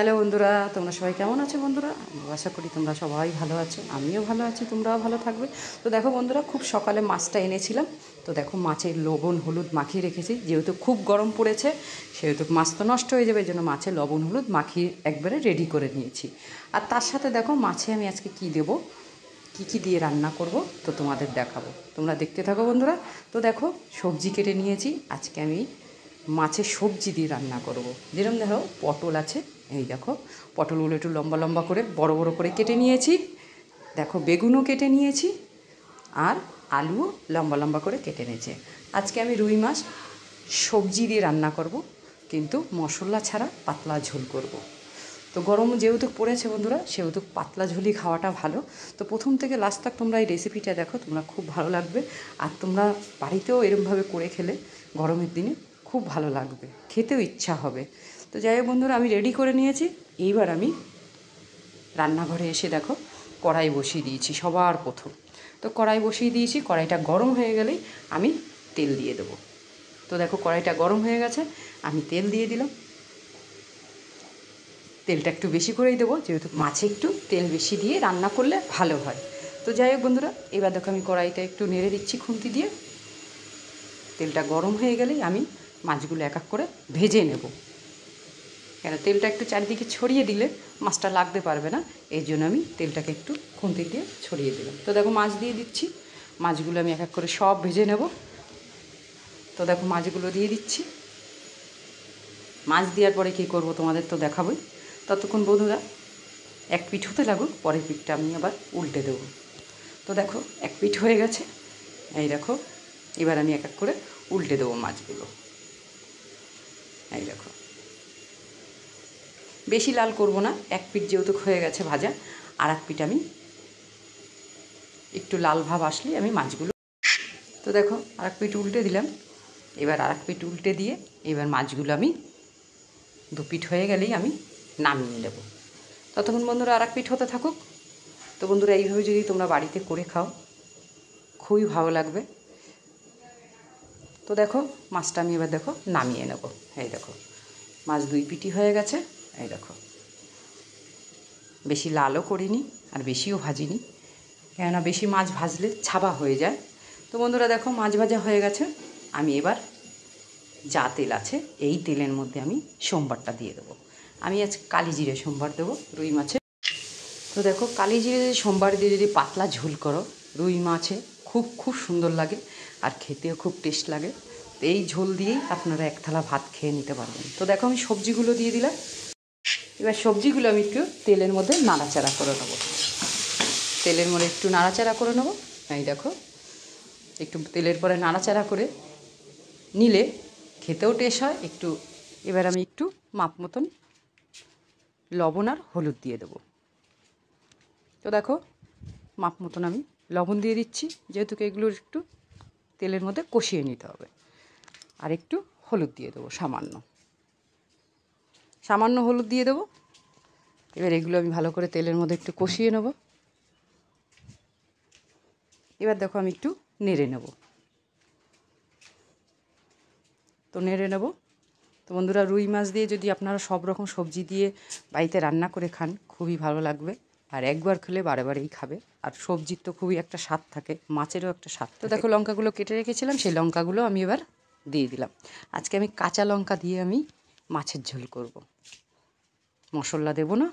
Hello বন্ধুরা, তোমরা সবাই কেমন আছো বন্ধুরা? আশা করি তোমরা সবাই ভালো আছো, আমিও ভালো আছি, তোমরাও ভালো থাকবে। তো দেখো বন্ধুরা, খুব সকালে মাছটা এনেছিলাম। তো দেখো মাছের লবণ হলুদ মাখিয়ে রেখেছি, যেহেতু খুব গরম পড়েছে সেহেতু মাছ তো নষ্ট হয়ে যাবে, এই জন্য মাছে লবণ হলুদ মাখিয়ে একবারে রেডি করে নিয়েছি। আর তার সাথে দেখো মাছে আমি আজকে কী দেবো, কী দিয়ে রান্না করব তো তোমাদের দেখাবো, তোমরা দেখতে থাকো বন্ধুরা। তো দেখো সবজি কেটে নিয়েছি, আজকে আমি মাছের সবজি দিয়ে রান্না করব। যেরকম দেখো পটল আছে, এই দেখো পটলগুলো একটু লম্বা লম্বা করে বড় বড় করে কেটে নিয়েছি। দেখো বেগুনও কেটে নিয়েছি, আর আলুও লম্বা লম্বা করে কেটে নিয়েছি। আজকে আমি রুই মাছ সবজি দিয়ে রান্না করব, কিন্তু মশলা ছাড়া পাতলা ঝোল করব। তো গরম যেহেতু পড়েছে বন্ধুরা, সেহেতু পাতলা ঝোলই খাওয়াটা ভালো। তো প্রথম থেকে লাস্ট তক তোমরা এই রেসিপিটা দেখো, তোমরা খুব ভালো লাগবে। আর তোমরা বাড়িতেও এরমভাবে করে খেলে গরমের দিনে খুব ভালো লাগবে, খেতেও ইচ্ছা হবে। তো যাই হোক বন্ধুরা, আমি রেডি করে নিয়েছি। এইবার আমি রান্নাঘরে এসে দেখো কড়াই বসিয়ে দিয়েছি সবার প্রথম। তো কড়াই বসিয়ে দিয়েছি, কড়াইটা গরম হয়ে গেলেই আমি তেল দিয়ে দেবো। তো দেখো কড়াইটা গরম হয়ে গেছে, আমি তেল দিয়ে দিলাম। তেলটা একটু বেশি করেই দেবো, যেহেতু মাছে একটু তেল বেশি দিয়ে রান্না করলে ভালো হয়। তো যাই হোক বন্ধুরা, এবার দেখো আমি কড়াইটা একটু নেড়ে দিচ্ছি খুন্তি দিয়ে। তেলটা গরম হয়ে গেলেই আমি মাছগুলো এক এক করে ভেজে নেব। কেন তেলটা একটু চারিদিকে ছড়িয়ে দিলে মাছটা লাগতে পারবে না, এই জন্য আমি তেলটাকে একটু খুন্তি দিয়ে ছড়িয়ে দিলাম। তো দেখো মাছ দিয়ে দিচ্ছি, মাছগুলো আমি এক এক করে সব ভেজে নেব। তো দেখো মাছগুলো দিয়ে দিচ্ছি। মাছ দেওয়ার পরে কী করবো তোমাদের তো দেখাবোই। ততক্ষণ বন্ধুরা এক পিঠ হতে লাগুক, পরের পিঠটা আমি আবার উল্টে দেবো। তো দেখো এক পিঠ হয়ে গেছে, এই দেখো এবার আমি এক এক করে উল্টে দেবো মাছগুলো। এই দেখো বেশি লাল করব না, এক পিঠ যেহেতু হয়ে গেছে ভাজা, আর এক পিঠ আমি একটু লাল ভাব আসলেই আমি মাছগুলো। তো দেখো আর এক পিঠ উল্টে দিলাম। এবার আর এক পিঠ উল্টে দিয়ে এবার মাছগুলো আমি দু পিঠ হয়ে গেলেই আমি নামিয়ে নেব। ততক্ষণ বন্ধুরা আর এক পিঠ হতে থাকুক। তো বন্ধুরা এইভাবে যদি তোমরা বাড়িতে করে খাও খুবই ভালো লাগবে। তো দেখো মাছটা আমি এবার দেখো নামিয়ে নেব। এই দেখো মাছ দুই পিঠই হয়ে গেছে। এই দেখো বেশি লালও করিনি আর বেশিও ভাজিনি, কেননা বেশি মাছ ভাজলে ছাবা হয়ে যায়। তো বন্ধুরা দেখো মাছ ভাজা হয়ে গেছে, আমি এবার যা তেল আছে এই তেলের মধ্যে আমি সোমবারটা দিয়ে দেবো। আমি আজ কালি জিরে সোমবার দেবো রুই মাছে। তো দেখো কালি জিরে সোমবার দিয়ে যদি পাতলা ঝোল করো রুই মাছে, খুব খুব সুন্দর লাগে আর খেতেও খুব টেস্ট লাগে। তো এই ঝোল দিয়েই আপনারা এক থালা ভাত খেয়ে নিতে পারবেন। তো দেখো আমি সবজিগুলো দিয়ে দিলাম। এবার সবজিগুলো আমি একটু তেলের মধ্যে নাড়াচাড়া করে নেবো। তেলের মধ্যে একটু নাড়াচাড়া করে নেবো। এই দেখো একটু তেলের পরে নাড়াচাড়া করে নিলে খেতেও টেস্ট হয় একটু। এবার আমি একটু মাপ মতন লবণ আর হলুদ দিয়ে দেবো। তো দেখো মাপ মতন আমি লবণ দিয়ে দিচ্ছি, যেহেতু এগুলোর একটু তেলের মধ্যে কষিয়ে নিতে হবে। আর একটু হলুদ দিয়ে দেবো, সামান্য সামান্য হলুদ দিয়ে দেবো। এবার এগুলো আমি ভালো করে তেলের মধ্যে একটু কষিয়ে নেব। এবার দেখো আমি একটু নেড়ে নেব। তো নেড়ে নেব। তো বন্ধুরা রুই মাছ দিয়ে যদি আপনারা সব রকম সবজি দিয়ে বাড়িতে রান্না করে খান খুবই ভালো লাগবে, আর একবার খেলে বারে বারেই খাবে। আর সবজির তো খুবই একটা স্বাদ থাকে, মাছেরও একটা স্বাদ। তো দেখো লঙ্কাগুলো কেটে রেখেছিলাম, সেই লঙ্কাগুলো আমি এবার দিয়ে দিলাম। আজকে আমি কাঁচা লঙ্কা দিয়ে আমি মাছের ঝোল করব, মশলা দেবো না,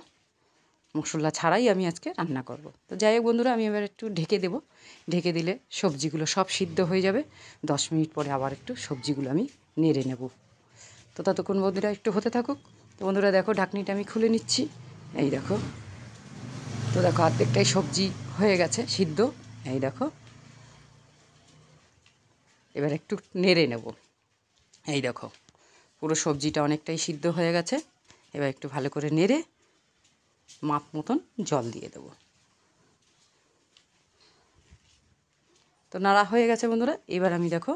মশলা ছাড়াই আমি আজকে রান্না করব। তো যাই হোক বন্ধুরা, আমি এবার একটু ঢেকে দেবো। ঢেকে দিলে সবজিগুলো সব সিদ্ধ হয়ে যাবে। 10 মিনিট পরে আবার একটু সবজিগুলো আমি নেড়ে নেব। তো ততক্ষণ বন্ধুরা একটু হতে থাকুক। তো বন্ধুরা দেখো ঢাকনিটা আমি খুলে নিচ্ছি। এই দেখো, তো দেখো অর্ধেকটাই সবজি হয়ে গেছে সিদ্ধ। এই দেখো এবার একটু নেড়ে নেব। এই দেখো পুরো সবজিটা অনেকটাই সিদ্ধ হয়ে গেছে। এবার একটু ভালো করে নেড়ে মাপ মতন জল দিয়ে দেবো। তো নাড়া হয়ে গেছে বন্ধুরা, এবার আমি দেখো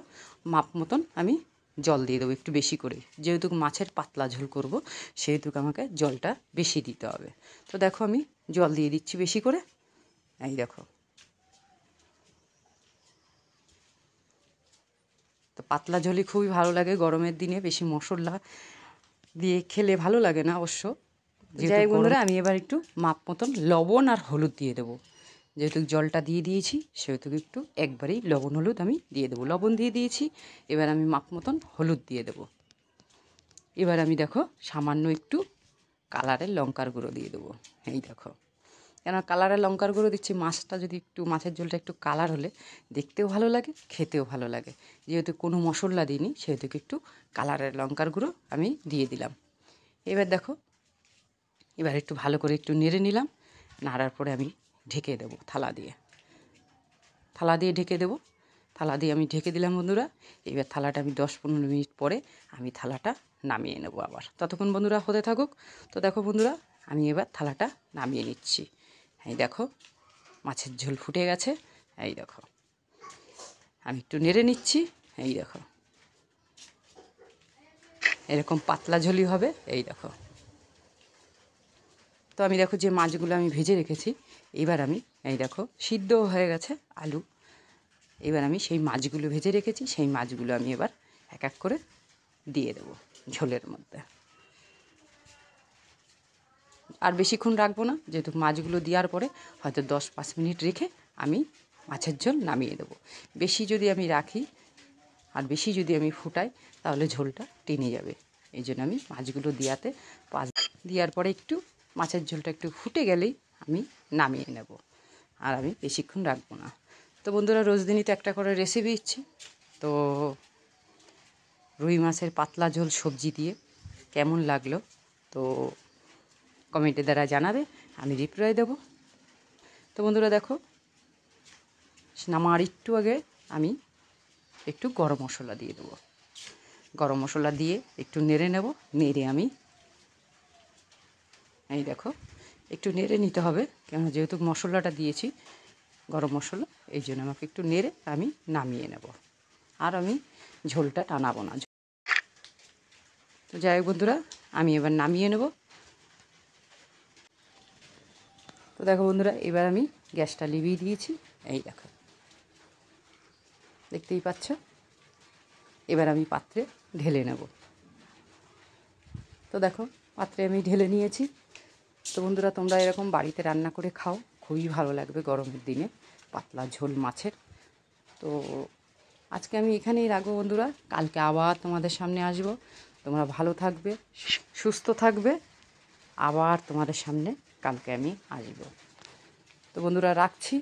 মাপ মতন আমি জল দিয়ে দেবো একটু বেশি করে, যেহেতু মাছের পাতলা ঝোল করব সেহেতু আমাকে জলটা বেশি দিতে হবে। তো দেখো আমি জল দিয়ে দিচ্ছি বেশি করে। এই দেখো, তো পাতলা ঝোলই খুবই ভালো লাগে গরমের দিনে, বেশি মশলা দিয়ে খেলে ভালো লাগে না অবশ্য, যাই বন্ধুরা, আমি এবার একটু মাপ মতন লবণ আর হলুদ দিয়ে দেবো। যেহেতু জলটা দিয়ে দিয়েছি সেহেতু একটু একবারেই লবণ হলুদ আমি দিয়ে দেবো। লবণ দিয়ে দিয়েছি, এবার আমি মাপ মতন হলুদ দিয়ে দেবো। এবার আমি দেখো সামান্য একটু কালারের লঙ্কার গুঁড়ো দিয়ে দেবো। এই দেখো, কেন কালারের লঙ্কার গুঁড়ো দিচ্ছি, মাছটা যদি একটু, মাছের ঝোলটা একটু কালার হলে দেখতেও ভালো লাগে, খেতেও ভালো লাগে। যেহেতু কোনো মশলা দিইনি সেহেতু একটু কালারের লঙ্কার গুঁড়ো আমি দিয়ে দিলাম। এবার দেখো, এবার একটু ভালো করে একটু নেড়ে নিলাম। নাড়ার পরে আমি ঢেকে দেবো থালা দিয়ে ঢেকে দেবো। থালা দিয়ে আমি ঢেকে দিলাম বন্ধুরা। এবার থালাটা আমি 10-15 মিনিট পরে আমি থালাটা নামিয়ে নেব আবার। ততক্ষণ বন্ধুরা হতে থাকুক। তো দেখো বন্ধুরা, আমি এবার থালাটা নামিয়ে নিচ্ছি। এই দেখো মাছের ঝোল ফুটে গেছে। এই দেখো, আমি একটু নেড়ে নিচ্ছি। এই দেখো, এরকম পাতলা ঝোলই হবে। এই দেখো, তো আমি দেখো যে মাছগুলো আমি ভেজে রেখেছি, এবার আমি এই দেখো সিদ্ধ হয়ে গেছে আলু। এবার আমি সেই মাছগুলো ভেজে রেখেছি, সেই মাছগুলো আমি এবার এক এক করে দিয়ে দেবো ঝোলের মধ্যে। আর বেশিক্ষণ রাখবো না, যেহেতু মাছগুলো দেওয়ার পরে হয়তো 10-5 মিনিট রেখে আমি মাছের ঝোল নামিয়ে দেবো। বেশি যদি আমি রাখি আর বেশি যদি আমি ফুটাই তাহলে ঝোলটা টেনে যাবে। এই জন্য আমি মাছগুলো দেওয়ার পরে একটু মাছের ঝোলটা একটু ফুটে গেলেই আমি নামিয়ে নেব। আর আমি বেশিক্ষণ রাখবো না। তো বন্ধুরা, রোজদিনই একটা করে রেসিপি দিচ্ছি। তো রুই মাছের পাতলা ঝোল সবজি দিয়ে কেমন লাগলো তো কমেন্টের দ্বারা জানাবে, আমি রিপ্লাই দেবো। তো বন্ধুরা দেখো, নামার একটু আগে আমি একটু গরম মশলা দিয়ে দেবো। গরম মশলা দিয়ে একটু নেড়ে নেব। নেড়ে আমি এই দেখো একটু নেড়ে নিতে হবে, কেন যেহেতু মশলাটা দিয়েছি গরম মশলা, এই জন্য আমাকে একটু নেড়ে আমি নামিয়ে নেব। আর আমি ঝোলটা টানাবো না। তো যাই হোক বন্ধুরা, আমি এবার নামিয়ে নেব। তো দেখো বন্ধুরা, এবার আমি গ্যাসটা লিভিয়ে দিয়েছি। এই দেখো, দেখতেই পাচ্ছ। এবার আমি পাত্রে ঢেলে নেব। তো দেখো পাত্রে আমি ঢেলে নিয়েছি। তো বন্ধুরা, তোমরা এরকম বাড়িতে রান্না করে খাও, খুবই ভালো লাগবে গরমের দিনে পাতলা ঝোল মাছের। তো আজকে আমি এখানেই রাখবো বন্ধুরা, কালকে আবার তোমাদের সামনে আসব। তোমরা ভালো থাকবে, সুস্থ থাকবে। আবার তোমাদের সামনে কালকে আমি আসব। তো বন্ধুরা রাখছি।